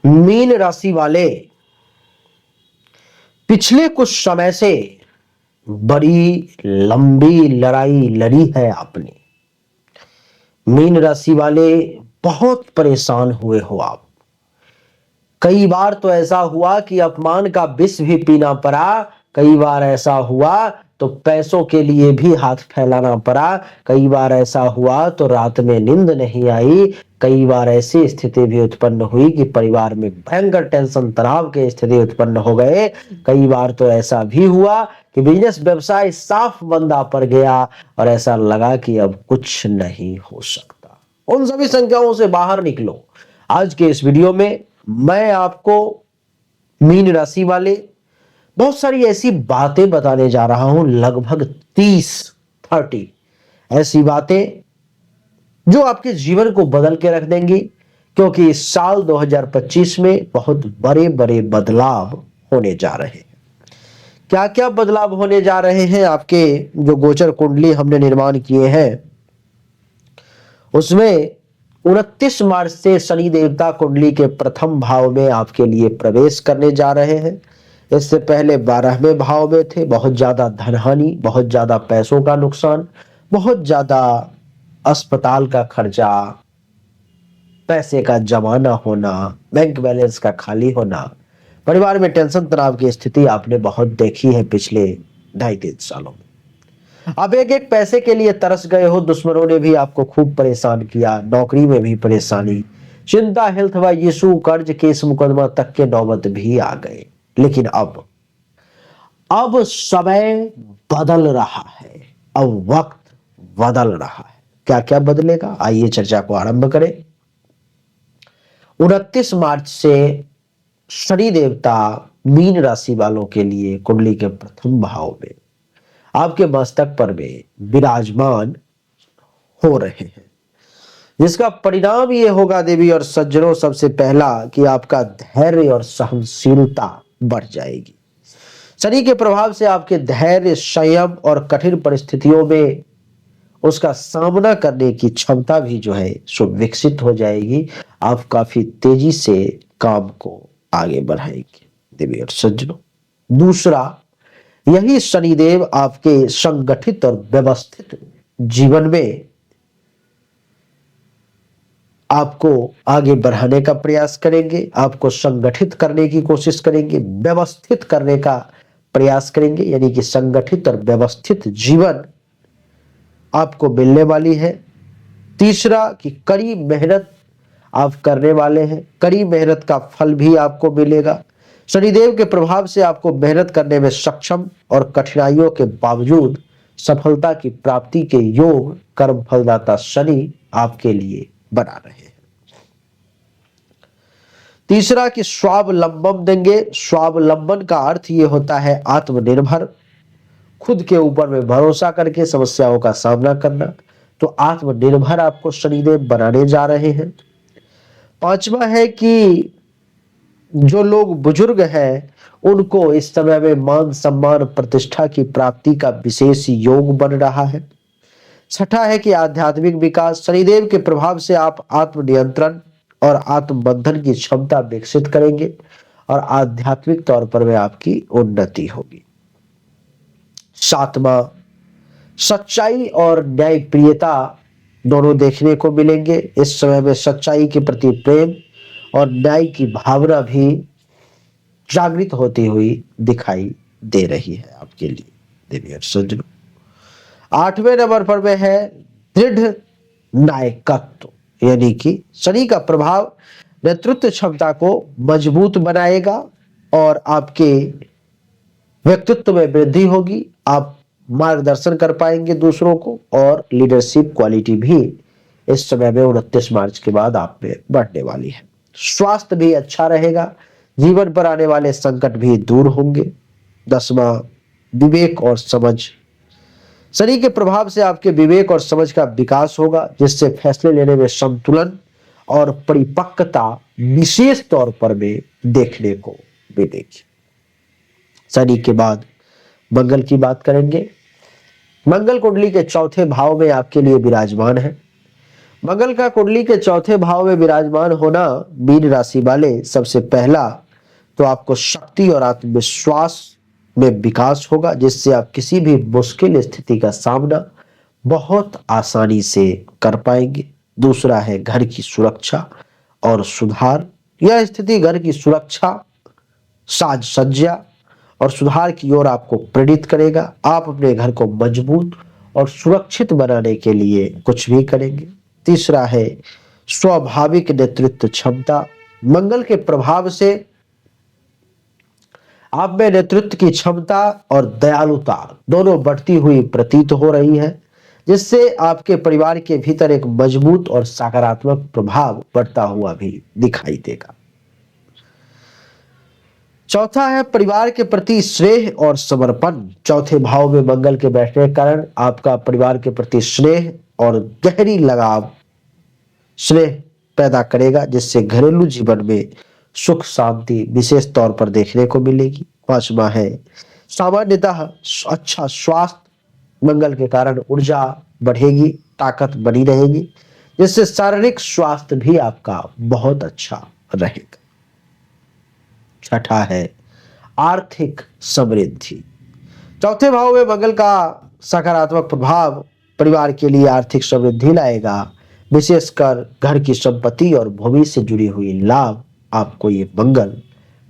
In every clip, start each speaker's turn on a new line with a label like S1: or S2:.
S1: Mean राशि वाले पिछले कुछ समय से बड़ी लंबी लड़ाई लड़ी है आपने। मीन राशि वाले बहुत परेशान हुए हो आप। कई बार तो ऐसा हुआ कि अपमान का विष भी पीना पड़ा। कई बार ऐसा हुआ तो पैसों के लिए भी हाथ फैलाना पड़ा। कई बार ऐसा हुआ तो रात में नींद नहीं आई। कई बार ऐसी स्थिति भी उत्पन्न हुई कि परिवार में भयंकर टेंशन तनाव की स्थिति उत्पन्न हो गए। कई बार तो ऐसा भी हुआ कि बिजनेस व्यवसाय साफ मंदा पड़ गया और ऐसा लगा कि अब कुछ नहीं हो सकता। उन सभी संख्याओं से बाहर निकलो। आज के इस वीडियो में मैं आपको मीन राशि वाले बहुत सारी ऐसी बातें बताने जा रहा हूं, लगभग 30 ऐसी बातें जो आपके जीवन को बदल के रख देंगी। क्योंकि इस साल 2025 में बहुत बड़े बड़े बदलाव होने जा रहे हैं। क्या क्या बदलाव होने जा रहे हैं, आपके जो गोचर कुंडली हमने निर्माण किए हैं उसमें 29 मार्च से शनि देवता कुंडली के प्रथम भाव में आपके लिए प्रवेश करने जा रहे हैं। इससे पहले 12वें भाव में थे। बहुत ज्यादा धनहानि, बहुत ज्यादा पैसों का नुकसान, बहुत ज्यादा अस्पताल का खर्चा, पैसे का जमा न होना, बैंक बैलेंस का खाली होना, परिवार में टेंशन तनाव की स्थिति आपने बहुत देखी है पिछले 2.5-3 सालों में। अब एक एक पैसे के लिए तरस गए हो। दुश्मनों ने भी आपको खूब परेशान किया, नौकरी में भी परेशानी, चिंता, हेल्थ व इशू, कर्ज, केस मुकदमा तक के नौबत भी आ गए। लेकिन अब समय बदल रहा है, अब वक्त बदल रहा है। क्या क्या बदलेगा, आइए चर्चा को आरंभ करें। 29 मार्च से शनि देवता मीन राशि वालों के लिए कुंडली के प्रथम भाव में आपके मस्तक पर में विराजमान हो रहे हैं, जिसका परिणाम ये होगा देवी और सज्जनों, सबसे पहला कि आपका धैर्य और सहनशीलता बढ़ जाएगी। शनि के प्रभाव से आपके धैर्य, संयम और कठिन परिस्थितियों में उसका सामना करने की क्षमता भी जो है सो विकसित हो जाएगी। आप काफी तेजी से काम को आगे बढ़ाएंगे देवी और सज्जनों। दूसरा, यही शनिदेव आपके संगठित और व्यवस्थित जीवन में आपको आगे बढ़ाने का प्रयास करेंगे, आपको संगठित करने की कोशिश करेंगे, व्यवस्थित करने का प्रयास करेंगे। यानी कि संगठित और व्यवस्थित जीवन आपको मिलने वाली है। तीसरा कि कड़ी मेहनत आप करने वाले हैं, कड़ी मेहनत का फल भी आपको मिलेगा। शनिदेव के प्रभाव से आपको मेहनत करने में सक्षम और कठिनाइयों के बावजूद सफलता की प्राप्ति के योग कर्म फलदाता शनि आपके लिए बना रहे हैं। तीसरा कि स्वावलंबन देंगे। स्वावलंबन का अर्थ यह होता है आत्मनिर्भर, खुद के ऊपर में भरोसा करके समस्याओं का सामना करना। तो आत्मनिर्भर आपको शनिदेव बनाने जा रहे हैं। पांचवा है कि जो लोग बुजुर्ग हैं उनको इस समय में मान सम्मान प्रतिष्ठा की प्राप्ति का विशेष योग बन रहा है। छठा है कि आध्यात्मिक विकास। शनिदेव के प्रभाव से आप आत्मनियंत्रण और आत्मबंधन की क्षमता विकसित करेंगे और आध्यात्मिक तौर पर में आपकी उन्नति होगी। सातवां, सच्चाई और न्यायप्रियता दोनों देखने को मिलेंगे। इस समय में सच्चाई के प्रति प्रेम और न्याय की भावना भी जागृत होती हुई दिखाई दे रही है आपके लिए देवी और सज्जनों। 8वें नंबर पर में है दृढ़ नायकत्व। यानी कि शनि का प्रभाव नेतृत्व क्षमता को मजबूत बनाएगा और आपके व्यक्तित्व में वृद्धि होगी। आप मार्गदर्शन कर पाएंगे दूसरों को और लीडरशिप क्वालिटी भी इस समय में 29 मार्च के बाद आप में बढ़ने वाली है। स्वास्थ्य भी अच्छा रहेगा, जीवन पर आने वाले संकट भी दूर होंगे। 10वां, विवेक और समझ। शनि के प्रभाव से आपके विवेक और समझ का विकास होगा, जिससे फैसले लेने में संतुलन और परिपक्वता विशेष तौर पर में देखने को मिलेगी। शनि के बाद मंगल की बात करेंगे। मंगल कुंडली के चौथे भाव में आपके लिए विराजमान है। मंगल का कुंडली के चौथे भाव में विराजमान होना मीन राशि वाले, सबसे पहला तो आपको शक्ति और आत्मविश्वास में विकास होगा, जिससे आप किसी भी मुश्किल स्थिति का सामना बहुत आसानी से कर पाएंगे। दूसरा है घर की सुरक्षा और सुधार। यह स्थिति घर की सुरक्षा, साज सज्जा और सुधार की ओर आपको प्रेरित करेगा। आप अपने घर को मजबूत और सुरक्षित बनाने के लिए कुछ भी करेंगे। तीसरा है स्वाभाविक नेतृत्व क्षमता। मंगल के प्रभाव से आप में नेतृत्व की क्षमता और दयालुता दोनों बढ़ती हुई प्रतीत हो रही है, जिससे आपके परिवार के भीतर एक मजबूत और सकारात्मक प्रभाव बढ़ता हुआ भी दिखाई देगा। चौथा है परिवार के प्रति स्नेह और समर्पण। चौथे भाव में मंगल के बैठने के कारण आपका परिवार के प्रति स्नेह और गहरी लगाव, स्नेह पैदा करेगा, जिससे घरेलू जीवन में सुख शांति विशेष तौर पर देखने को मिलेगी। पांचवा है सामान्यतः अच्छा स्वास्थ्य। मंगल के कारण ऊर्जा बढ़ेगी, ताकत बनी रहेगी, जिससे शारीरिक स्वास्थ्य भी आपका बहुत अच्छा रहेगा। छठा है आर्थिक समृद्धि। चौथे भाव में मंगल का सकारात्मक प्रभाव परिवार के लिए आर्थिक समृद्धि लाएगा, विशेषकर घर की संपत्ति और भूमि से जुड़ी हुई लाभ आपको ये मंगल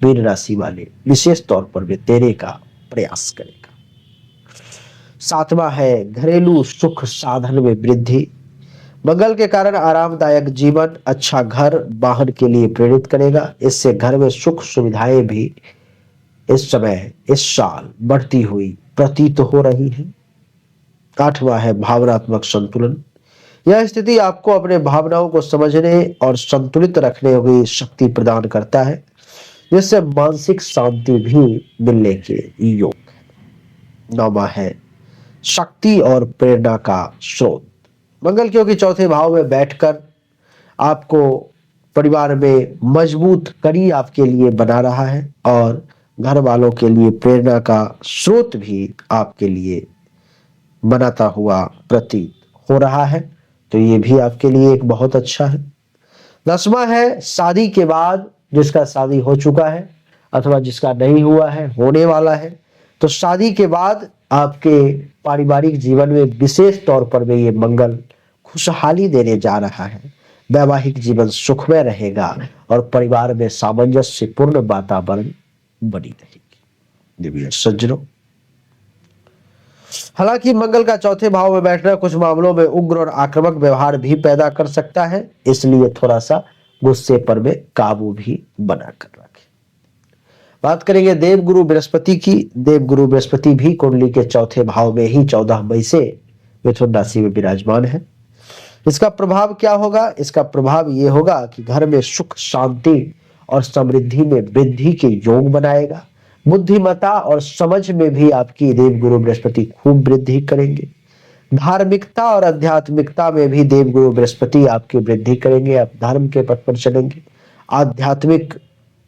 S1: मीन राशि वाले विशेष तौर पर भी देने का प्रयास करेगा। सातवां है घरेलू सुख साधन में वृद्धि। मंगल के कारण आरामदायक जीवन, अच्छा घर, वाहन के लिए प्रेरित करेगा। इससे घर में सुख सुविधाएं भी इस समय, इस साल बढ़ती हुई प्रतीत हो रही है। आठवां है भावनात्मक संतुलन। यह स्थिति आपको अपने भावनाओं को समझने और संतुलित रखने की शक्ति प्रदान करता है, जिससे मानसिक शांति भी मिलने के योग है। नौवां है शक्ति और प्रेरणा का स्रोत। मंगल क्योंकि चौथे भाव में बैठकर आपको परिवार में मजबूत कड़ी आपके लिए बना रहा है और घर वालों के लिए प्रेरणा का स्रोत भी आपके लिए बनाता हुआ प्रतीत हो रहा है, तो ये भी आपके लिए एक बहुत अच्छा है। 10वां है शादी के बाद, जिसका शादी हो चुका है अथवा जिसका नहीं हुआ है, होने वाला है, तो शादी के बाद आपके पारिवारिक जीवन में विशेष तौर पर भी ये मंगल खुशहाली देने जा रहा है। वैवाहिक जीवन सुखमय रहेगा और परिवार में सामंजस्यपूर्ण वातावरण बनी रहेगी। देवी सज्जनों, हालांकि मंगल का चौथे भाव में बैठना कुछ मामलों में उग्र और आक्रामक व्यवहार भी पैदा कर सकता है, इसलिए थोड़ा सा गुस्से पर में काबू भी बनाकर रखें। बात करेंगे देवगुरु बृहस्पति की। देवगुरु बृहस्पति भी कुंडली के चौथे भाव में ही 14 मई से मिथुन राशि में विराजमान है। इसका प्रभाव क्या होगा? इसका प्रभाव ये होगा कि घर में सुख शांति और समृद्धि में वृद्धि के योग बनाएगा। बुद्धिमत्ता और समझ में भी आपकी देवगुरु बृहस्पति खूब वृद्धि करेंगे। धार्मिकता और आध्यात्मिकता में भी देवगुरु बृहस्पति आपकी वृद्धि करेंगे। आप धर्म के पथ पर चलेंगे, आध्यात्मिक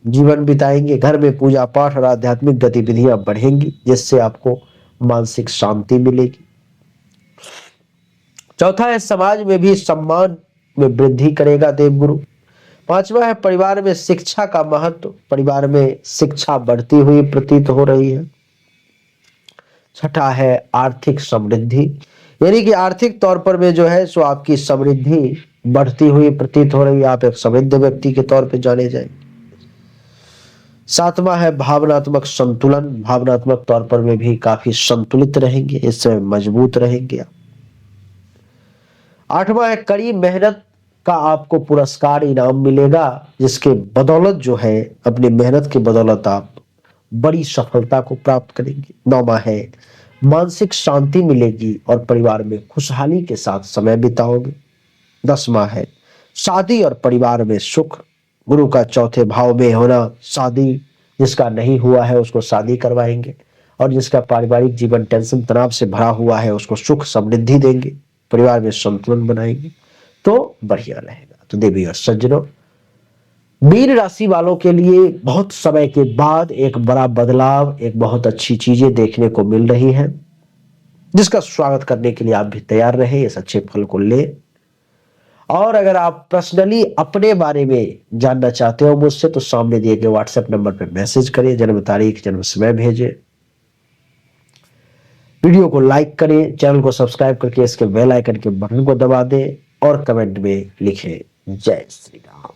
S1: जीवन बिताएंगे, घर में पूजा पाठ और आध्यात्मिक गतिविधियां बढ़ेंगी, जिससे आपको मानसिक शांति मिलेगी। चौथा है समाज में भी सम्मान में वृद्धि करेगा देवगुरु। पांचवा है परिवार में शिक्षा का महत्व। परिवार में शिक्षा बढ़ती हुई प्रतीत हो रही है। छठा है आर्थिक समृद्धि, यानी कि आर्थिक तौर पर में जो है सो आपकी समृद्धि बढ़ती हुई प्रतीत हो रही है। आप एक समृद्ध व्यक्ति के तौर पे जाने जाएंगे। सातवां है भावनात्मक संतुलन। भावनात्मक तौर पर में भी काफी संतुलित रहेंगे, इस समय मजबूत रहेंगे आप। आठवां है कड़ी मेहनत का आपको पुरस्कार इनाम मिलेगा, जिसके बदौलत जो है अपनी मेहनत की बदौलत आप बड़ी सफलता को प्राप्त करेंगे। नौवां है मानसिक शांति मिलेगी और परिवार में खुशहाली के साथ समय बिताओगे। 10वां है शादी और परिवार में सुख। गुरु का चौथे भाव में होना, शादी जिसका नहीं हुआ है उसको शादी करवाएंगे और जिसका पारिवारिक जीवन टेंशन तनाव से भरा हुआ है उसको सुख समृद्धि देंगे, परिवार में संतुलन बनाएंगे, तो बढ़िया रहेगा। तो देवी और सज्जनों, मीन राशि वालों के लिए बहुत समय के बाद एक बड़ा बदलाव, एक बहुत अच्छी चीजें देखने को मिल रही हैं, जिसका स्वागत करने के लिए आप भी तैयार रहे, इस अच्छे फल को ले। और अगर आप पर्सनली अपने बारे में जानना चाहते हो मुझसे तो सामने दिए गए व्हाट्सएप नंबर पर मैसेज करें, जन्म तारीख, जन्म समय भेजें, वीडियो को लाइक करें, चैनल को सब्सक्राइब करके इसके बेल आइकन के बटन को दबा दें और कमेंट में लिखें जय श्री राम।